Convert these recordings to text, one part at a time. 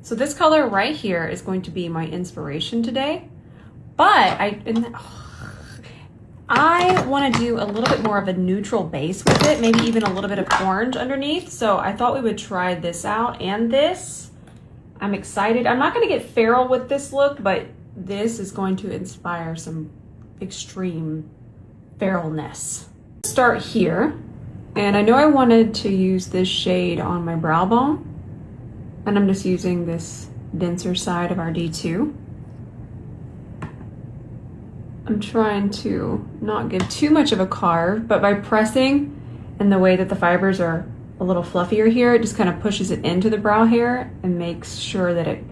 So this color right here is going to be my inspiration today, but I want to do a little bit more of a neutral base with it, maybe even a little bit of orange underneath. So I thought we would try this out and this. I'm excited. I'm not going to get feral with this look, but this is going to inspire some extreme feralness. Start here, and I know I wanted to use this shade on my brow bone, and I'm just using this denser side of our D2. I'm trying to not give too much of a carve, but by pressing and the way that the fibers are a little fluffier here, it just kind of pushes it into the brow hair and makes sure that it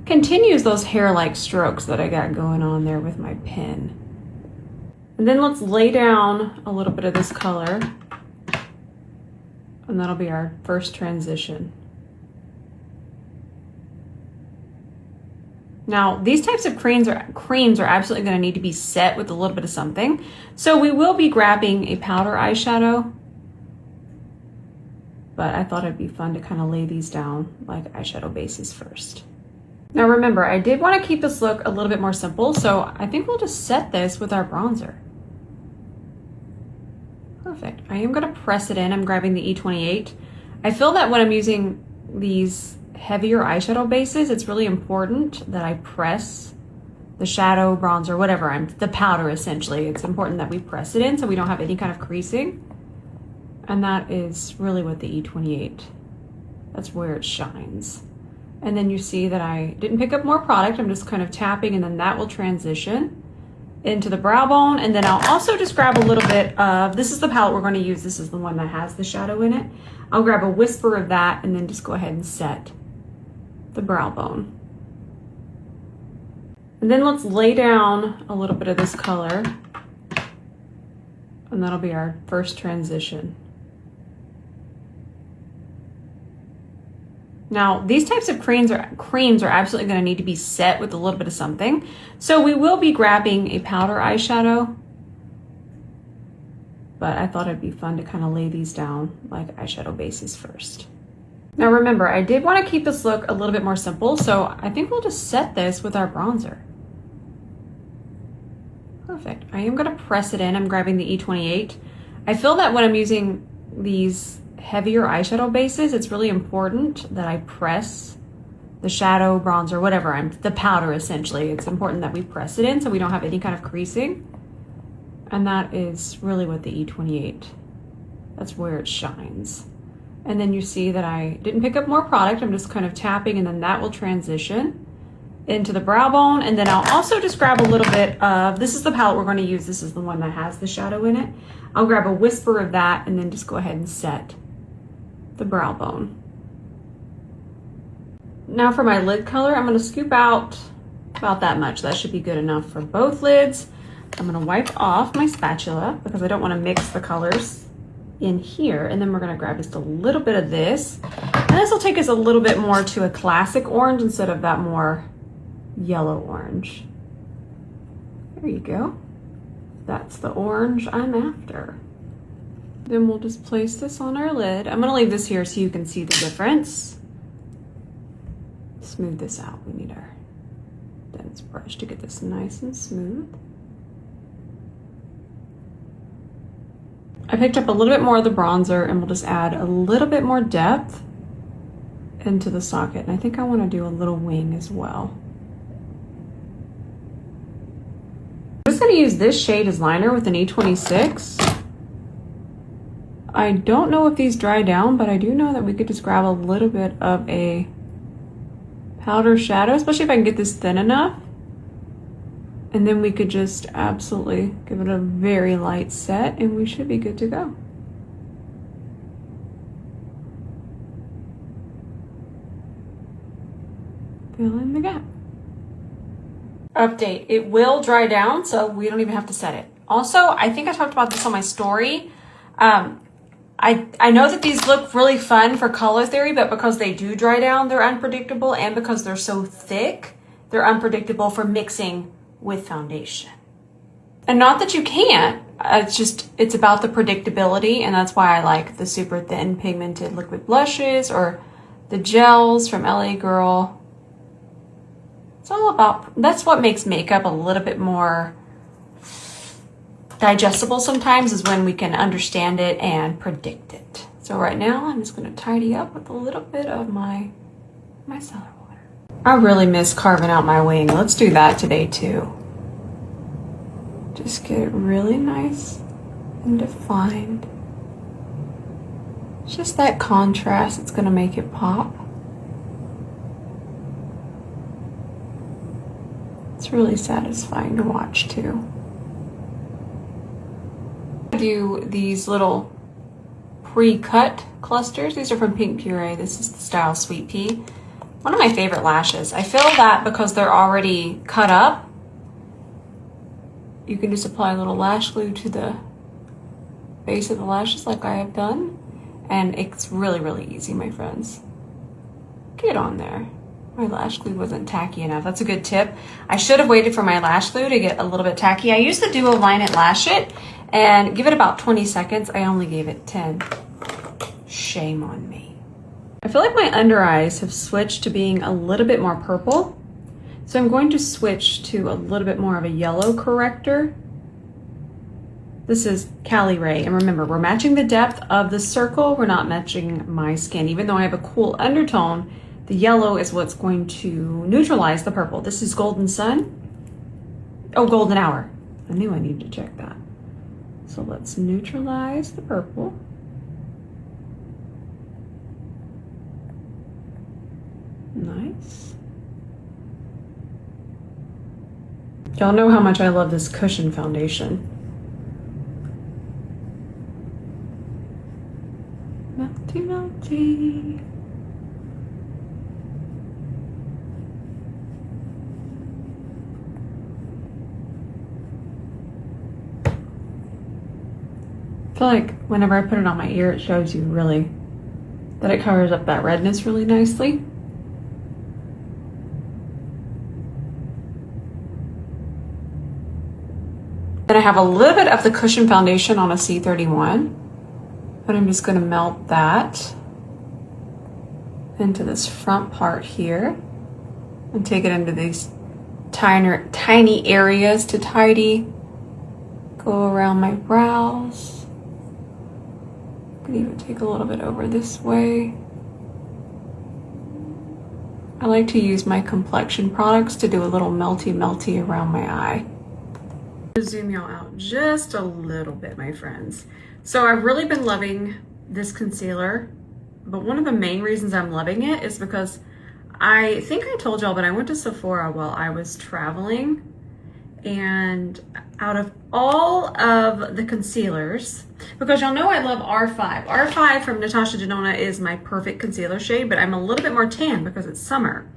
continues those hair-like strokes that I got going on there with my pen. And then let's lay down a little bit of this color, and that'll be our first transition. Now, these types of creams are absolutely going to need to be set with a little bit of something. So we will be grabbing a powder eyeshadow, but I thought it'd be fun to kind of lay these down like eyeshadow bases first. Now remember, I did want to keep this look a little bit more simple, so I think we'll just set this with our bronzer. Perfect. I am going to press it in. I'm grabbing the 𝗕𝗘𝗧𝗬. I feel that when I'm using these heavier eyeshadow bases, it's really important that I press the shadow, bronzer, whatever, the powder essentially. It's important that we press it in so we don't have any kind of creasing. And that is really what the 𝗕𝗘𝗧𝗬, that's where it shines. And then you see that I didn't pick up more product. I'm just kind of tapping, and then that will transition into the brow bone. And then I'll also just grab a little bit of, this is the palette we're going to use. This is the one that has the shadow in it. I'll grab a whisper of that and then just go ahead and set the brow bone. And then let's lay down a little bit of this color, and that'll be our first transition. Now, these types of creams are absolutely going to need to be set with a little bit of something. So we will be grabbing a powder eyeshadow, but I thought it'd be fun to kind of lay these down like eyeshadow bases first. Now remember, I did want to keep this look a little bit more simple, so I think we'll just set this with our bronzer. Perfect. I am going to press it in. I'm grabbing the 𝗕𝗘𝗧𝗬. I feel that when I'm using these heavier eyeshadow bases, it's really important that I press the shadow, bronzer, whatever, the powder essentially. It's important that we press it in so we don't have any kind of creasing. And that is really what the 𝗕𝗘𝗧𝗬, that's where it shines. And then you see that I didn't pick up more product. I'm just kind of tapping, and then that will transition into the brow bone. And then I'll also just grab a little bit of, this is the palette we're going to use. This is the one that has the shadow in it. I'll grab a whisper of that and then just go ahead and set the brow bone. Now for my lid color, I'm going to scoop out about that much. That should be good enough for both lids. I'm going to wipe off my spatula because I don't want to mix the colors in here. And then we're going to grab just a little bit of this. And this will take us a little bit more to a classic orange instead of that more yellow orange. There you go. That's the orange I'm after. Then we'll just place this on our lid. I'm going to leave this here so you can see the difference. Smooth this out. We need our dense brush to get this nice and smooth. I picked up a little bit more of the bronzer, and we'll just add a little bit more depth into the socket. And I think I want to do a little wing as well. I'm just going to use this shade as liner with an 𝗕𝗘𝗧𝗬. I don't know if these dry down, but I do know that we could just grab a little bit of a powder shadow, especially if I can get this thin enough. And then we could just absolutely give it a very light set, and we should be good to go. Fill in the gap. Update, it will dry down, so we don't even have to set it. Also, I think I talked about this on my story. I know that these look really fun for color theory, but because they do dry down, they're unpredictable, and because they're so thick, they're unpredictable for mixing with foundation. And not that you can't, it's about the predictability, and that's why I like the super thin pigmented liquid blushes or the gels from LA Girl. It's all about, that's what makes makeup a little bit more digestible sometimes, is when we can understand it and predict it. So right now I'm just gonna tidy up with a little bit of my micellar water. I really miss carving out my wing. Let's do that today too. Just get it really nice and defined. It's just that contrast that's gonna make it pop. It's really satisfying to watch too. I do these little pre-cut clusters. These are from Pink Puree. This is the style Sweet Pea. One of my favorite lashes. I feel that because they're already cut up, you can just apply a little lash glue to the base of the lashes like I have done. And it's really, really easy, my friends. Get on there. My lash glue wasn't tacky enough. That's a good tip. I should have waited for my lash glue to get a little bit tacky. I used the Duo Line It Lash It and give it about 20 seconds. I only gave it 10. Shame on me. I feel like my under eyes have switched to being a little bit more purple. So I'm going to switch to a little bit more of a yellow corrector. This is 𝗕𝗓𝗧𝗬, and remember, we're matching the depth of the circle. We're not matching my skin. Even though I have a cool undertone, the yellow is what's going to neutralize the purple. This is Golden Sun. Oh, Golden Hour. I knew I needed to check that. So let's neutralize the purple. Nice. Y'all know how much I love this cushion foundation. Melty, melty. I feel like whenever I put it on my ear, it shows you really that it covers up that redness really nicely. Then I have a little bit of the cushion foundation on a C31, but I'm just going to melt that into this front part here and take it into these tiny areas to tidy. Go around my brows. I can even take a little bit over this way. I like to use my complexion products to do a little melty around my eye. Zoom y'all out just a little bit, my friends. So I've really been loving this concealer, but one of the main reasons I'm loving it is because I think I told y'all, but I went to Sephora while I was traveling, and out of all of the concealers, because y'all know I love R5. R5 from 𝗕𝗘𝗔𝗨𝗧𝗬 is my perfect concealer shade, but I'm a little bit more tan because it's summer.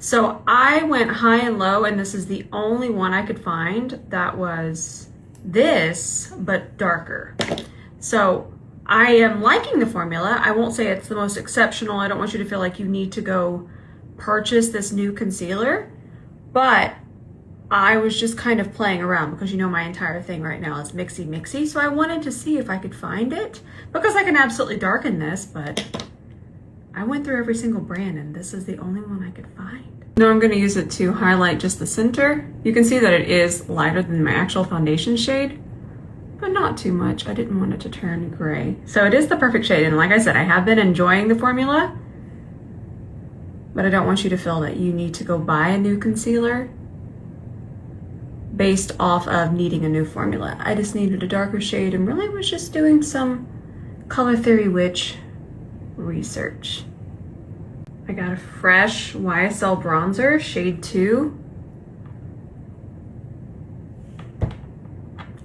So I went high and low, and this is the only one I could find that was this, but darker. So I am liking the formula. I won't say it's the most exceptional. I don't want you to feel like you need to go purchase this new concealer, but I was just kind of playing around because you know my entire thing right now is mixy. So I wanted to see if I could find it because I can absolutely darken this, but I went through every single brand and this is the only one I could find. Now I'm going to use it to highlight just the center. You can see that it is lighter than my actual foundation shade, but not too much. I didn't want it to turn gray. So it is the perfect shade. And like I said, I have been enjoying the formula, but I don't want you to feel that you need to go buy a new concealer based off of needing a new formula. I just needed a darker shade and really was just doing some Color Theory Witch research. I got a fresh YSL bronzer, shade 2.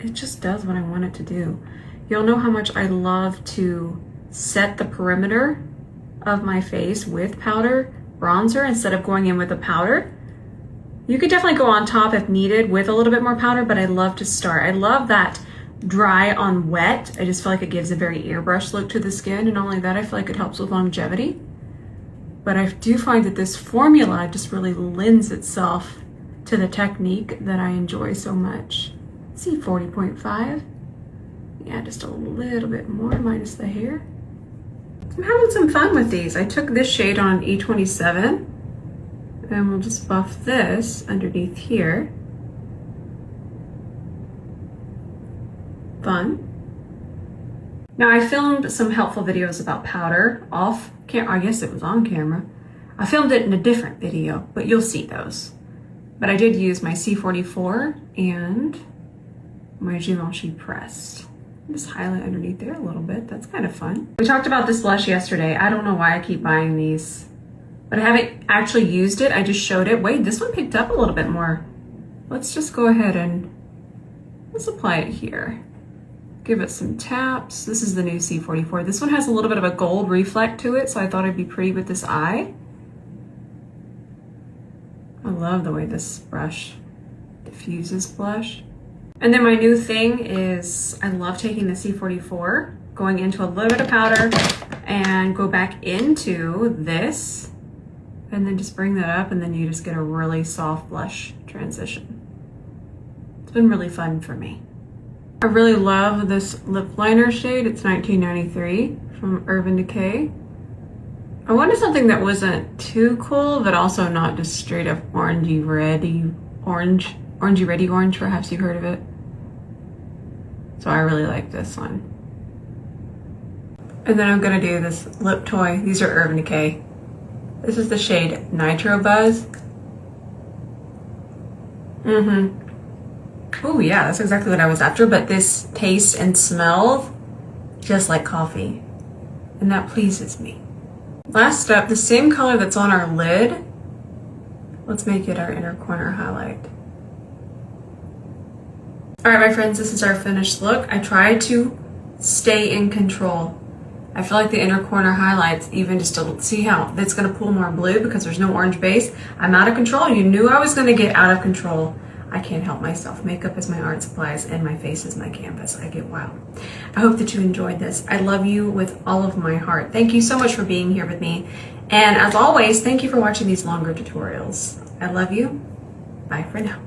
It just does what I want it to do. Y'all know how much I love to set the perimeter of my face with powder bronzer instead of going in with a powder. You could definitely go on top if needed with a little bit more powder, but I love to start. I love that dry on wet. I just feel like it gives a very airbrush look to the skin, and not only that, I feel like it helps with longevity. But I do find that this formula just really lends itself to the technique that I enjoy so much. See, 40.5. Yeah, just a little bit more minus the hair. I'm having some fun with these. I took this shade on E27 And we'll just buff this underneath here. Fun. Now I filmed some helpful videos about powder off camera. I guess it was on camera. I filmed it in a different video, but you'll see those. But I did use my C44 and my Givenchy pressed. Just highlight underneath there a little bit. That's kind of fun. We talked about this blush yesterday. I don't know why I keep buying these, but I haven't actually used it. I just showed it. Wait, this one picked up a little bit more. Let's just go ahead and let's apply it here. Give it some taps. This is the new C44. This one has a little bit of a gold reflect to it, so I thought it'd be pretty with this eye. I love the way this brush diffuses blush. And then my new thing is I love taking the C44, going into a little bit of powder and go back into this and then just bring that up, and then you just get a really soft blush transition. It's been really fun for me. I really love this lip liner shade. It's 1993 from Urban Decay. I wanted something that wasn't too cool, but also not just straight up orangey reddy orange. Orangey reddy orange, perhaps you've heard of it. So I really like this one. And then I'm gonna do this lip toy. These are Urban Decay. This is the shade Nitro Buzz. Oh yeah, that's exactly what I was after, but this tastes and smells just like coffee. And that pleases me. Last step, the same color that's on our lid, let's make it our inner corner highlight. All right, my friends, this is our finished look. I tried to stay in control. I feel like the inner corner highlights, even just to see how it's gonna pull more blue because there's no orange base. I'm out of control. You knew I was gonna get out of control. I can't help myself. Makeup is my art supplies and my face is my canvas. I get wild. I hope that you enjoyed this. I love you with all of my heart. Thank you so much for being here with me. And as always, thank you for watching these longer tutorials. I love you. Bye for now.